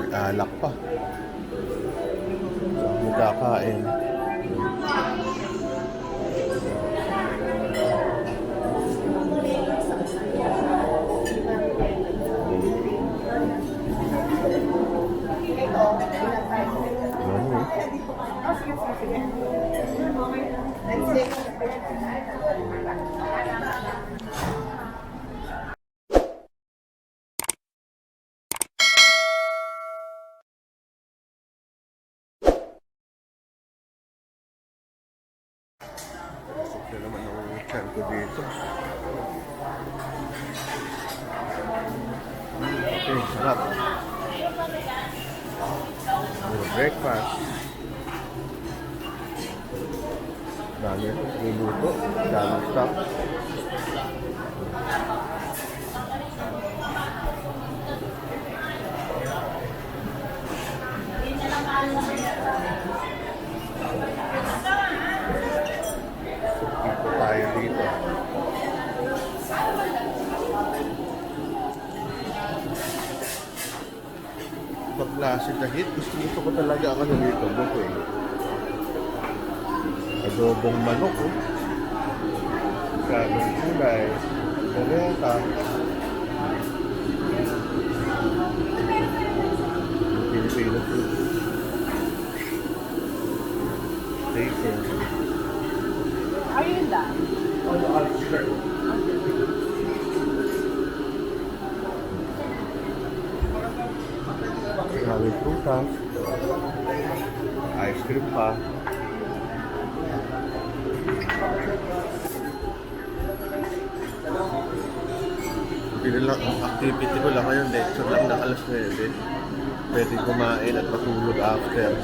alak pa. Magkakain. Ito naman ang chan ko dito. Okay, sarap. Breakfast. Dami ito. Niluto. Dami stuff. Dito tayo dito. Pag-klase kahit gusto ko talaga ang ano dito. Bukoy. Adobong manok. Gagawin kulay. Bereta. Pilipino food. Taper. Ayun lang. Maraming prutas. Ice cream pa. Lang, ang activity ko lang ngayon, lecture lang na alas 9. Pwede kumain at matulog after.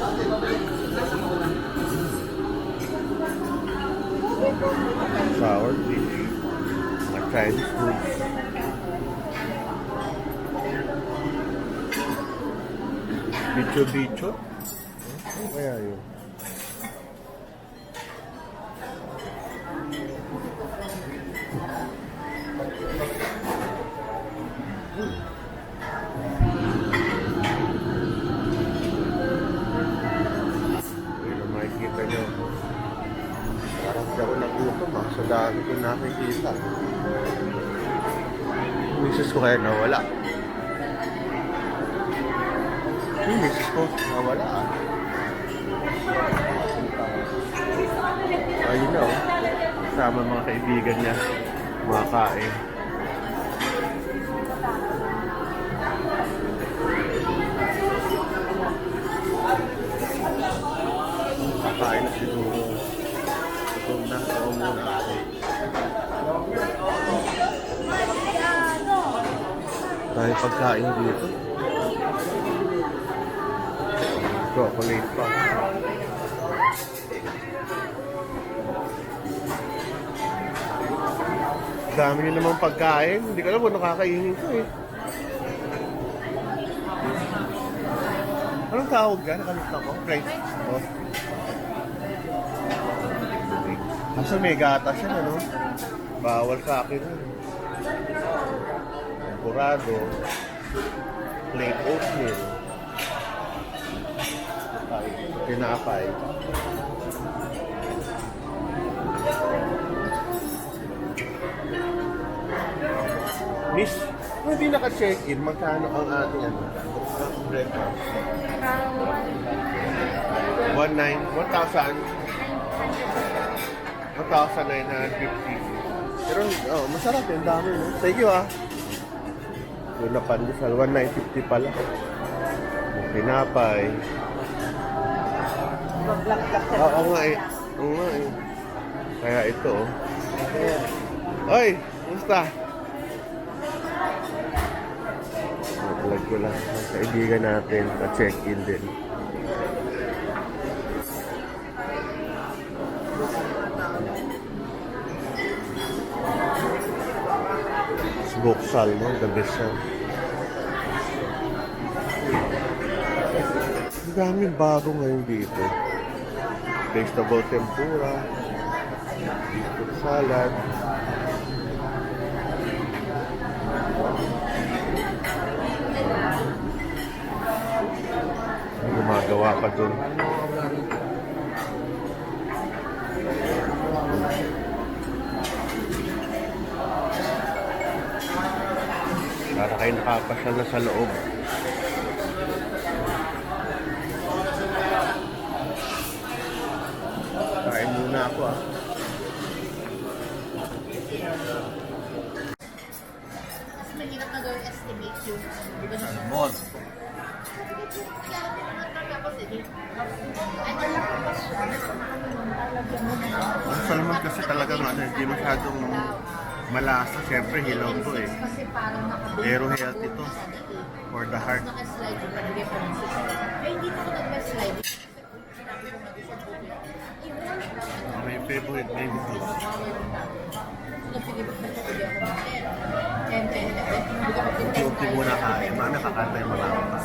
Sour fish. Mga Chinese food. Bicho-bicho? Ano kaya yun? Makikita nyo, parang di ako nagutom sa dami ko nakikita. Misis ko kaya nawala. Yung misis ko nawala ayun na kasama mga kaibigan niya kumakain. Kakain na siguro. Gutom na. Ako muna. Tayo pagkain dito. Chocolate pa. Dami nyo namang pagkain. Hindi ko alam kung nakakainin ko eh. Anong tawag dyan? Nakalimutan ko. French. Oh. Asa may gatas yan, ano? Bawal sa akin. Tempurado. Plain oatmeal. Tinapay. Miss, kung hindi naka-check-in, magkano ang ating ano? Breakfast? 1,950. Pero, masarap yun. Dami, no? Thank you, ah. Yung napandesal, 1,950 pala. Yung tinapay. Oo nga eh. Oo nga eh. Kaya ito, oh. Oy! Kumusta? Napalag ko lang. Kaibigan natin. Na-check-in din. Smoked salmon, the best yan. Ang daming bago ngayon dito. Vegetable tempura, beef salad. gawa pa dun. Para kayo nakapasyal na sa loob. Kain muna ako ah. Mas mahirap na gawin estimate yung Salmon. Ang salmon kasi talagang hindi masyadong malasa. Siyempre, hilaw to eh. Kasi parang Pero healthy to. For the heart. naka-slide yung nalagay pa ng sisa. Kaya hindi na ako nag-slide. My favorite baby juice. Unti-unti muna kain. Mami, kakanta yung mga pa.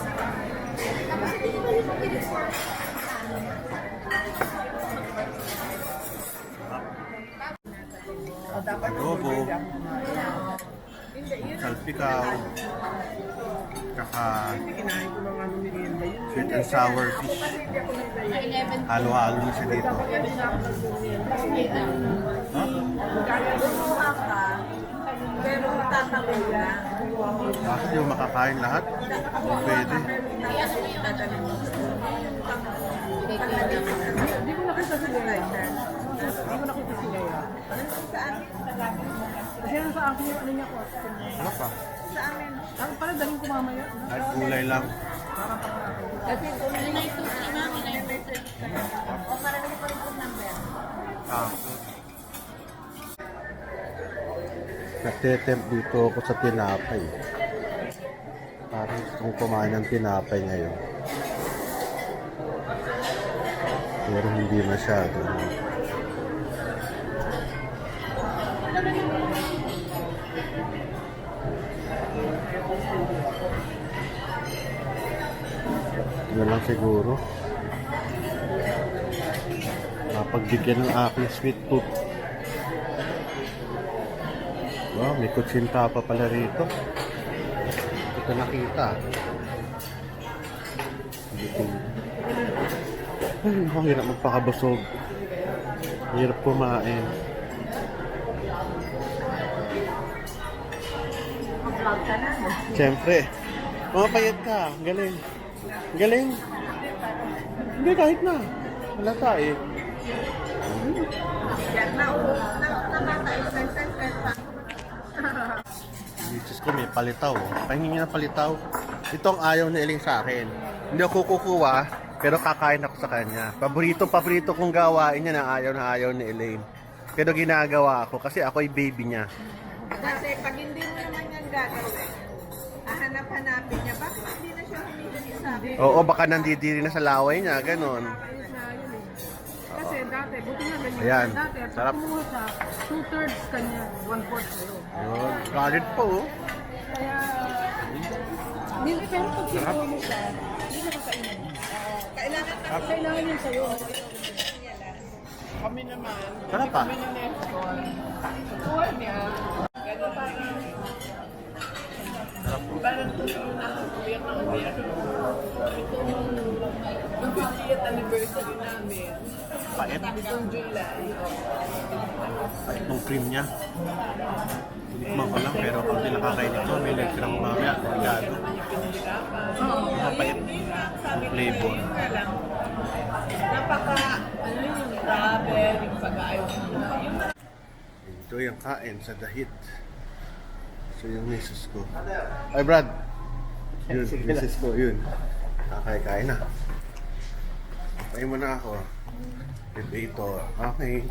Adobo. Salpikaw. Tsaka sweet and sour fish. Halo-halo na siya dito. Pero tatawin na. Bakit yung makakain lahat? Pwede. Hindi ko nakita si Gaya. Hindi ko nakita si Gaya. Saan? Kasi sa akin yung ano niya ko. Ano pa? Sa amin. Ang pala daling ko mamaya. Kahit gulay lang. Kasi Ano na ito? Ano na ito? o marami pa rin po number. Nagtetempt dito ako sa tinapay. Parang kung kumain ng tinapay ngayon. Pero hindi masyado. Ito lang siguro. Mapagbigyan ng aking sweet tooth. Wow, may kutsinta pa pala rito. Ito nakita. Ay, ang hirap magpakabusog. Hirap kumain. Mag-vlog ka na. Siyempre, mapayat ka. Galing. Galing. Hindi, kahit na. Halata eh. Yan na namata yung sentence pa. Diyos ko, may palitaw. Pahingin niya ng palitaw. Ito ang ayaw ni Eling sa akin. Hindi ako kukuha, pero kakain ako sa kanya. Paborito kong gawain niya na ayaw ni Elaine. Pero ginagawa ako kasi ako ay baby niya. Kasi pag hindi mo naman yan gagawin, hahanap-hanapin niya, bakit hindi na siya humihingi sa akin? Oo, baka nandidiri na sa laway niya, ganon. Ayos na yun eh. Kasi dati, buti nga ganyan. Ayan, Dati, sarap. pag kumuha siya, 2/3 kanya, 1/4 sa'yo. Yun, solid po. Oh. Kaya, hindi, pero pag kinuha mo siya, hindi na kakainin. Kailangan yun sa'yo. Kami naman, Sarap pa. kami na Nestor. Kuha niya, gano'n parang, parang tuloy na umiyak na umiyak. Itong 50th anniversary namin, Pait. itong July. Pait ng cream niya. Tikman ko lang, pero pag hindi nakakainin ko, may nagtirang mamaya. Delikado. Mapait. Ang flavor. Napaka, ano yun, grabe, yung pag-ayos mo. Ito yung kain sa dahit. So yung misis ko. Ay Brad! Yun, misis ko, yun. Nakakain na. Kain mo na ako. Ito. Okay.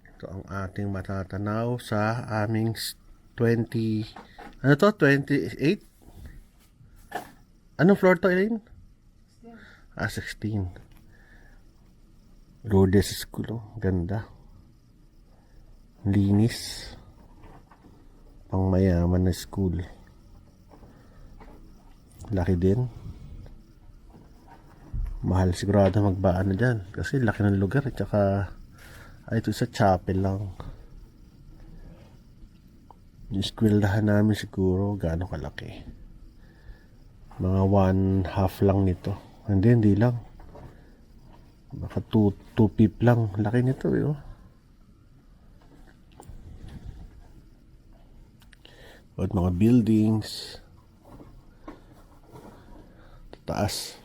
Ito ang ating matatanaw sa aming 20... Ano to? 28? Anong floor to, Elaine? 16. Rhodes School, oh. Ganda. Linis. Pang mayaman na school. Laki din. Mahal sigurado magbaan na dyan. Kasi laki ng lugar. At saka, ay ito sa chapel lang. Yung eskwelahan namin siguro gaano kalaki. Mga 1/2 lang nito. Hindi lang. Baka 2 feet lang. Laki nito eh. Oh. At mga buildings. Taas.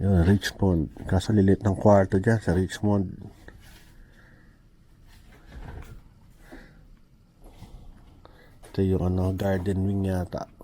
Yun, Richmond. Kaso lilit ng kwarto dyan sa Richmond. Ito yung garden wing yata.